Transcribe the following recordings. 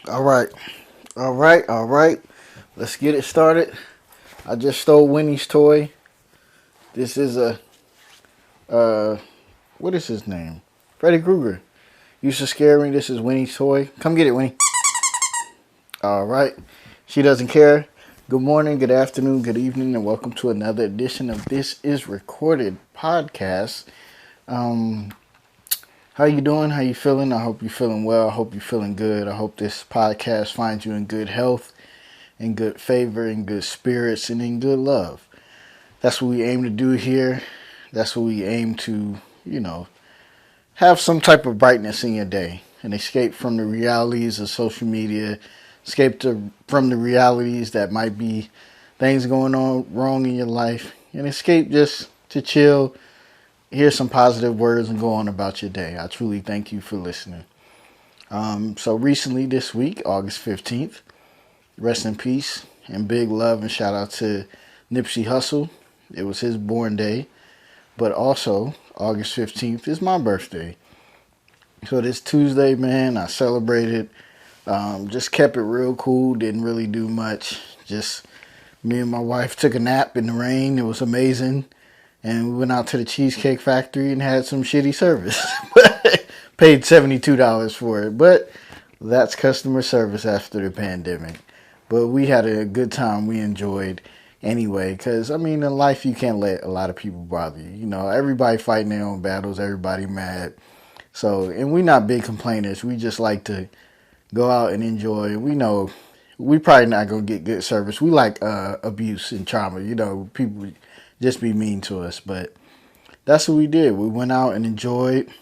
All right, all right. Let's get it started. I just stole Winnie's toy. This is a uh, what is his name? Freddy Krueger. Used to scare me. This is Winnie's toy. Come get it, Winnie. All right. She doesn't care. Good morning, good afternoon, good evening, and welcome to another edition of This Is Recorded podcast. Um, how you doing? How you feeling? I hope you're feeling well. I hope you're feeling good. I hope this podcast finds you in good health, in good favor, in good spirits, and in good love. That's what we aim to do here. That's what we aim to, have some type of brightness in your day, and escape from the realities of social media, from the realities that might be things going on wrong in your life, and escape just to chill, hear some positive words, and go on about your day. I truly thank you for listening. So recently this week, August 15th, rest in peace and big love and shout out to Nipsey Hussle. It was his born day, but also August 15th is my birthday. So this Tuesday, man, I celebrated. Just kept it real cool. Didn't really do much. Just me and my wife took a nap in the rain. It was amazing. And we went out to the Cheesecake Factory and had some shitty service. Paid $72 for it. But that's customer service after the pandemic. But we had a good time. We enjoyed anyway. Because, in life you can't let a lot of people bother you. Everybody fighting their own battles. Everybody mad. So, and we're not big complainers. We just like to go out and enjoy. We know we probably not going to get good service. We like abuse and trauma. People just be mean to us. But that's what we did. We went out and enjoyed.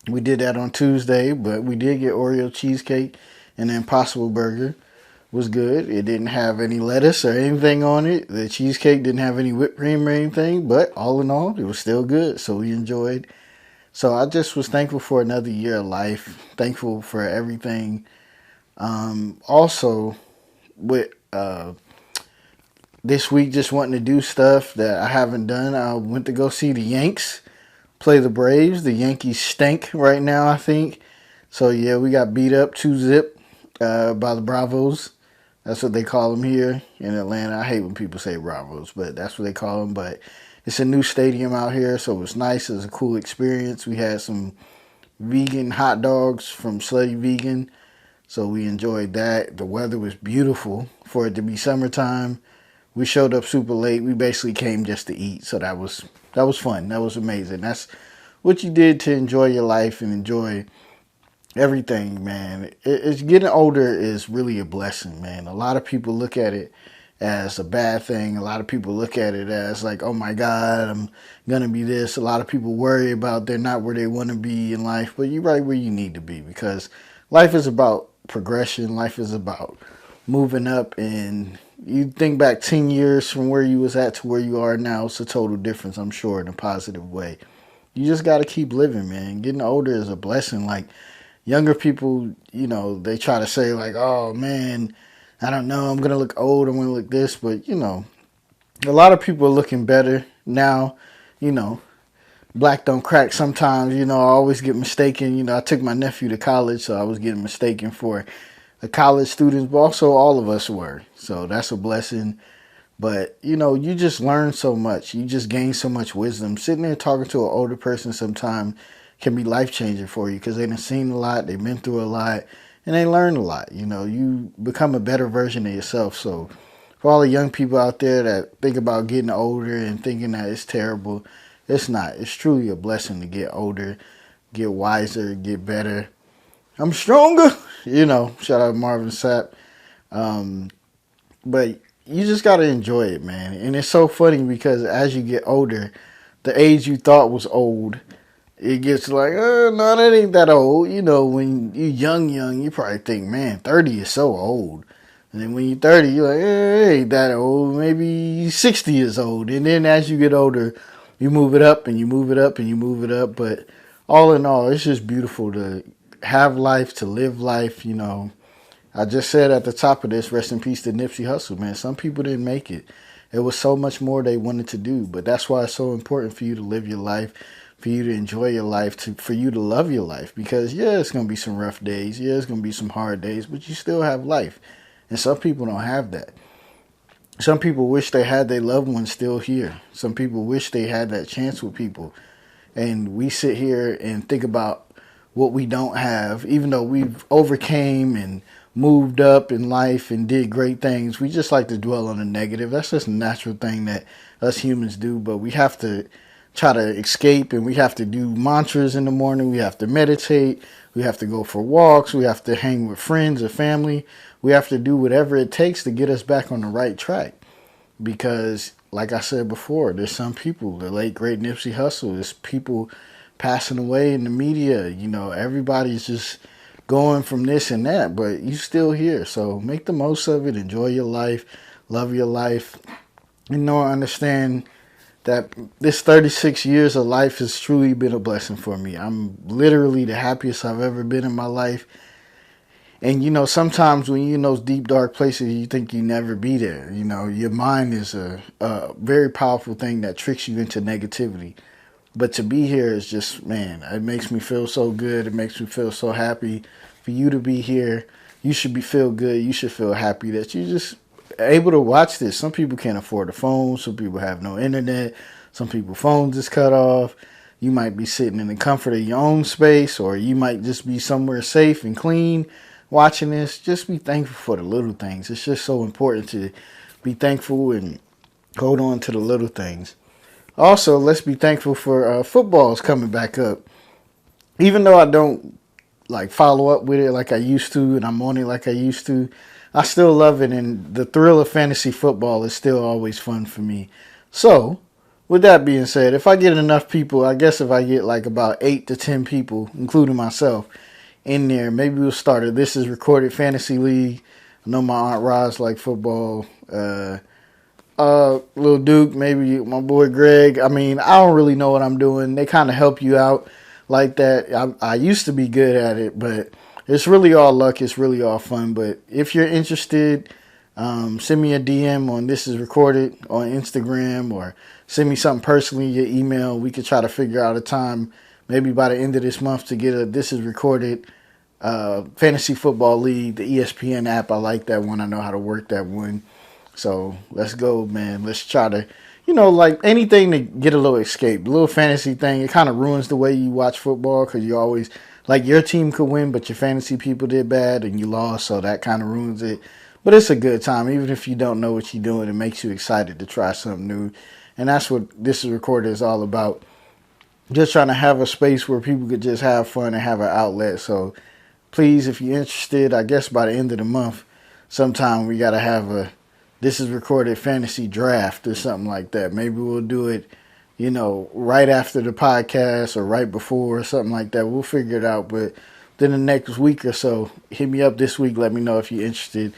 We did that on Tuesday, but we did get Oreo cheesecake, and the Impossible Burger was good. It didn't have any lettuce or anything on it. The cheesecake didn't have any whipped cream or anything, but all in all, it was still good. So we enjoyed. So I just was thankful for another year of life. Thankful for everything. Also, with this week, just wanting to do stuff that I haven't done. I went to go see the Yanks play the Braves. The Yankees stink right now, I think. So yeah, we got beat up 2-0 by the Bravos. That's what they call them here in Atlanta. I hate when people say Bravos, but that's what they call them. But it's a new stadium out here, so it was nice. It was a cool experience. We had some vegan hot dogs from Slutty Vegan, so we enjoyed that. The weather was beautiful for it to be summertime. We showed up super late. We basically came just to eat, so that was fun. That was amazing. That's what you did to enjoy your life and enjoy everything, man. It's getting older is really a blessing, man. A lot of people look at it as a bad thing. A lot of people look at it as like, oh my God, I'm going to be this. A lot of people worry about they're not where they want to be in life, but you're right where you need to be because life is about progression. Life is about moving up, and you think back 10 years from where you was at to where you are now, it's a total difference, I'm sure, in a positive way. You just got to keep living, man. Getting older is a blessing. Like, younger people, they try to say like, oh man, I don't know, I'm going to look old, I'm going to look this. But, a lot of people are looking better now. Black don't crack sometimes. I always get mistaken. I took my nephew to college, so I was getting mistaken for a college student, but also all of us were. So that's a blessing. But, you just learn so much. You just gain so much wisdom. Sitting there talking to an older person sometimes can be life-changing for you because they've seen a lot, they've been through a lot, and they learn a lot. You become a better version of yourself. So for all the young people out there that think about getting older and thinking that it's terrible, it's not. It's truly a blessing to get older, get wiser, get better. I'm stronger. Shout out Marvin Sapp. But you just got to enjoy it, man. And it's so funny because as you get older, the age you thought was old, it gets like, oh, no, that ain't that old. When you're young, you probably think, man, 30 is so old. And then when you're 30, you're like, it ain't that old. Maybe 60 is old. And then as you get older, you move it up and you move it up and you move it up. But all in all, it's just beautiful to have life, to live life. I just said at the top of this, rest in peace to Nipsey Hussle, man. Some people didn't make it. There was so much more they wanted to do. But that's why it's so important for you to live your life, for you to enjoy your life, for you to love your life. Because yeah, it's gonna be some rough days, yeah, it's gonna be some hard days, but you still have life. And some people don't have that. Some people wish they had their loved ones still here. Some people wish they had that chance with people. And we sit here and think about what we don't have, even though we've overcame and moved up in life and did great things. We just like to dwell on the negative. That's just a natural thing that us humans do, but we have to try to escape, and we have to do mantras in the morning. We have to meditate. We have to go for walks. We have to hang with friends or family. We have to do whatever it takes to get us back on the right track. Because, like I said before, there's some people, the late great Nipsey Hussle, there's people passing away in the media. You know, everybody's just going from this and that, but you still here. So make the most of it. Enjoy your life. Love your life. You know, understand that this 36 years of life has truly been a blessing for me. I'm literally the happiest I've ever been in my life. And, you know, sometimes when you're in those deep, dark places, you think you never be there. You know, your mind is a very powerful thing that tricks you into negativity. But to be here is just, man, it makes me feel so good. It makes me feel so happy. For you to be here, you should feel good. You should feel happy that you just able to watch this. Some people can't afford a phone. Some people have no internet. Some people's phones is cut off. You might be sitting in the comfort of your own space, or you might just be somewhere safe and clean watching this. Just be thankful for the little things. It's just so important to be thankful and hold on to the little things. Also, let's be thankful for footballs coming back up. Even though I don't like follow up with it like I used to, and I'm on it like I used to, I still love it, and the thrill of fantasy football is still always fun for me. So, with that being said, if I get enough people, I guess if I get like about 8 to 10 people, including myself, in there, maybe we'll start a This Is Recorded Fantasy League. I know my Aunt Roz like football. Lil Duke, maybe my boy Greg. I mean, I don't really know what I'm doing. They kind of help you out like that. I used to be good at it, but it's really all luck. It's really all fun. But if you're interested, send me a DM on This Is Recorded on Instagram, or send me something personally, your email. We could try to figure out a time, maybe by the end of this month, to get a This Is Recorded Fantasy Football League, the ESPN app. I like that one. I know how to work that one. So let's go, man. Let's try to, you know, like anything to get a little escape, a little fantasy thing. It kind of ruins the way you watch football, because you always, like, your team could win, but your fantasy people did bad and you lost. So that kind of ruins it. But it's a good time. Even if you don't know what you're doing, it makes you excited to try something new. And that's what This Is Recorded is all about. Just trying to have a space where people could just have fun and have an outlet. So please, if you're interested, I guess by the end of the month, sometime we got to have a This Is Recorded fantasy draft or something like that. Maybe we'll do it, you know, right after the podcast or right before or something like that. We'll figure it out. But then the next week or so, hit me up this week. Let me know if you're interested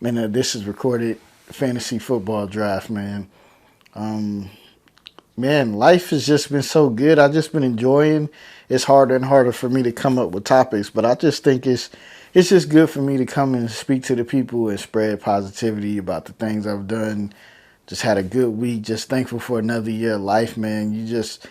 in This Is Recorded fantasy football draft, man. Man, life has just been so good. I've just been enjoying. It's harder and harder for me to come up with topics, but I just think it's just good for me to come and speak to the people and spread positivity about the things I've done. Just had a good week. Just thankful for another year of life, man. You just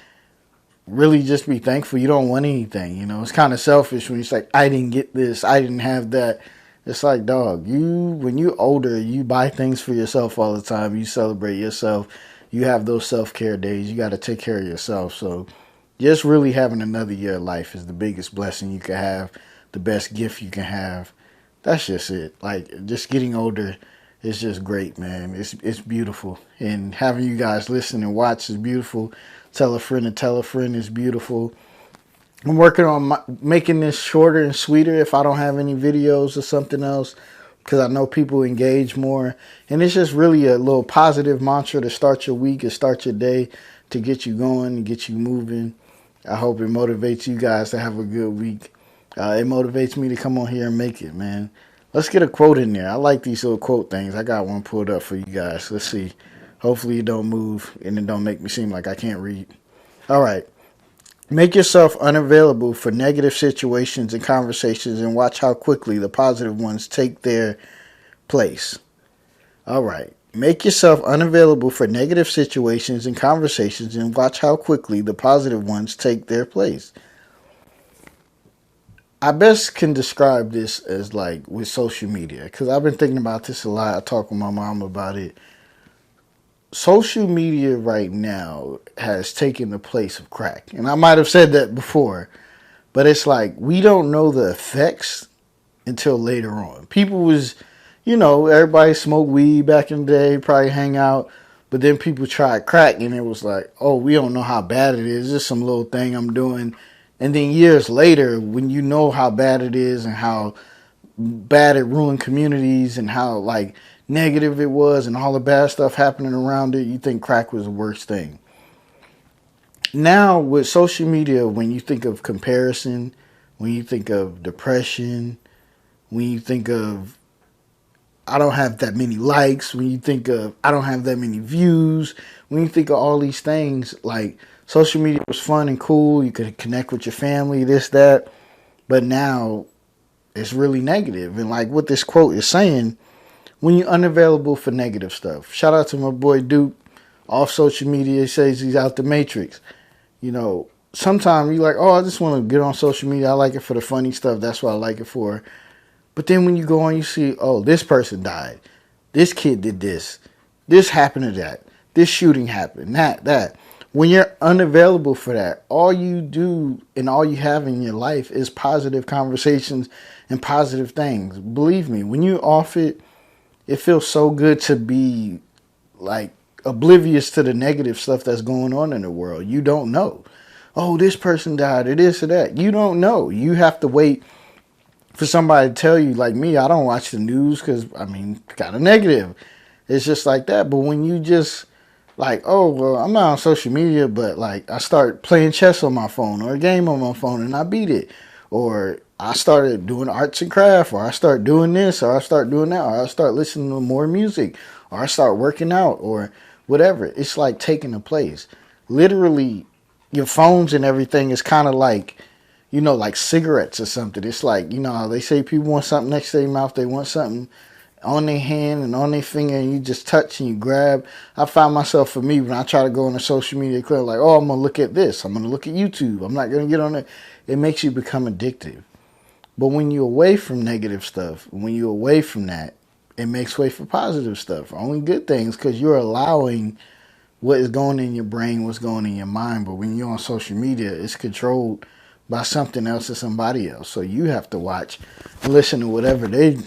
really just be thankful. You don't want anything, you know. It's kind of selfish when you say, I didn't get this, I didn't have that. It's like, dog, when you're older, you buy things for yourself all the time. You celebrate yourself. You have those self-care days. You got to take care of yourself. So just really having another year of life is the biggest blessing you can have, the best gift you can have. That's just it. Like, just getting older is just great, man. It's beautiful. And having you guys listen and watch is beautiful. Tell a friend and tell a friend is beautiful. I'm working on making this shorter and sweeter if I don't have any videos or something else, because I know people engage more. And it's just really a little positive mantra to start your week and start your day, to get you going and get you moving. I hope it motivates you guys to have a good week. It motivates me to come on here and make it, man. Let's get a quote in there. I like these little quote things. I got one pulled up for you guys. Let's see. Hopefully it don't move and it don't make me seem like I can't read. All right. Make yourself unavailable for negative situations and conversations, and watch how quickly the positive ones take their place. All right. Make yourself unavailable for negative situations and conversations and watch how quickly the positive ones take their place. I best can describe this as like with social media because I've been thinking about this a lot. I talk with my mom about it. Social media right now has taken the place of crack. And I might have said that before, but it's like we don't know the effects until later on. People was, everybody smoked weed back in the day, probably hang out, but then people tried crack and it was like, oh, we don't know how bad it is. It's just some little thing I'm doing. And then years later, when you know how bad it is and how bad it ruined communities and how like negative it was and all the bad stuff happening around it, you think crack was the worst thing. Now with social media, when you think of comparison, when you think of depression, when you think of I don't have that many likes, when you think of I don't have that many views, when you think of all these things, like social media was fun and cool, you could connect with your family, this, that, but now it's really negative. And like what this quote is saying, when you're unavailable for negative stuff. Shout out to my boy Duke off social media. He says he's out the matrix. Sometimes you're like, oh, I just want to get on social media. I like it for the funny stuff. That's what I like it for. But then when you go on, you see, oh, this person died. This kid did this. This happened to that. This shooting happened. That. When you're unavailable for that, all you do and all you have in your life is positive conversations and positive things. Believe me, when you're off it, it feels so good to be like oblivious to the negative stuff that's going on in the world. You don't know. Oh, this person died or this or that. You don't know. You have to wait for somebody to tell you. Like me, I don't watch the news because, kind of negative. It's just like that. But when you just like, oh, well, I'm not on social media, but like I start playing chess on my phone or a game on my phone and I beat it. Or I started doing arts and craft, or I start doing this, or I start doing that, or I start listening to more music, or I start working out, or whatever. It's like taking a place. Literally, your phones and everything is kind of like, like cigarettes or something. It's like, how they say people want something next to their mouth, they want something on their hand and on their finger, and you just touch and you grab. I find myself, for me, when I try to go on a social media club, like, oh, I'm going to look at this. I'm going to look at YouTube. I'm not going to get on it. It makes you become addictive. But when you're away from negative stuff, when you're away from that, it makes way for positive stuff. Only good things, because you're allowing what is going in your brain, what's going in your mind. But when you're on social media, it's controlled by something else or somebody else. So you have to watch and listen to whatever they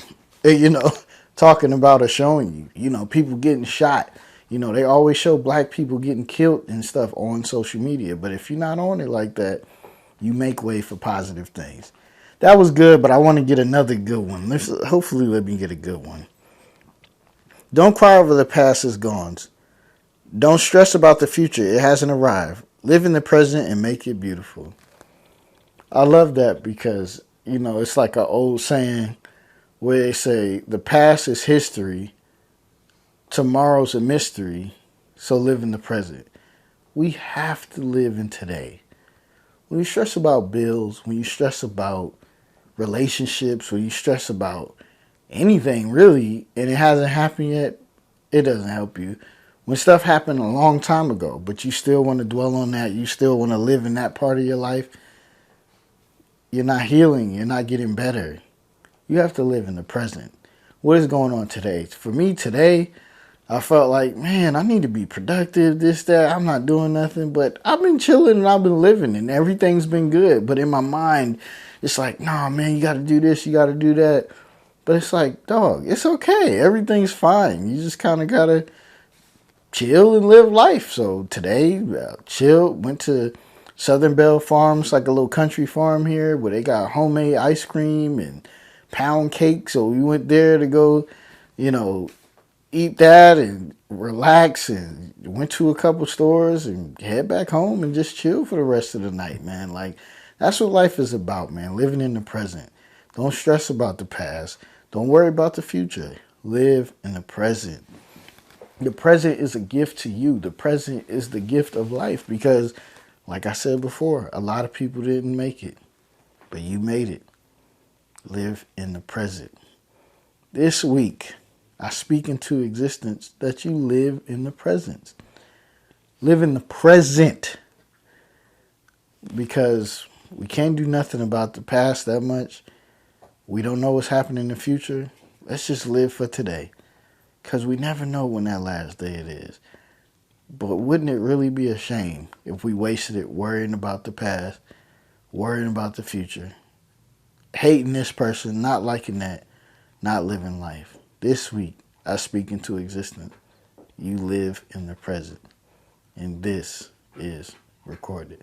talking about or showing you. People getting shot. They always show black people getting killed and stuff on social media. But if you're not on it like that, you make way for positive things. That was good, but I want to get another good one. Hopefully let me get a good one. Don't cry over the past is gone. Don't stress about the future. It hasn't arrived. Live in the present and make it beautiful. I love that because, it's like an old saying where they say the past is history, tomorrow's a mystery, so live in the present. We have to live in today. When you stress about bills, when you stress about relationships, when you stress about anything really, and it hasn't happened yet, it doesn't help you. When stuff happened a long time ago, but you still want to dwell on that, you still want to live in that part of your life, you're not healing, you're not getting better. You have to live in the present. What is going on today? For me today, I felt like, man, I need to be productive, this, that. I'm not doing nothing, but I've been chilling and I've been living and everything's been good. But in my mind, it's like, nah, man, you got to do this, you got to do that. But it's like, dog, it's okay. Everything's fine. You just kind of got to chill and live life. So today, chilled, went to Southern Belle Farms, like a little country farm here where they got homemade ice cream and pound cake. So we went there to go, eat that and relax, and went to a couple stores and head back home and just chill for the rest of the night, man. Like, that's what life is about, man. Living in the present. Don't stress about the past. Don't worry about the future. Live in the present. The present is a gift to you. The present is the gift of life because, like I said before, a lot of people didn't make it, but you made it. Live in the present. This week, I speak into existence that you live in the present. Live in the present, because we can't do nothing about the past that much. We don't know what's happening in the future. Let's just live for today, because we never know when that last day it is. But wouldn't it really be a shame if we wasted it worrying about the past, worrying about the future, hating this person, not liking that, not living life? This week, I speak into existence. You live in the present. And this is recorded.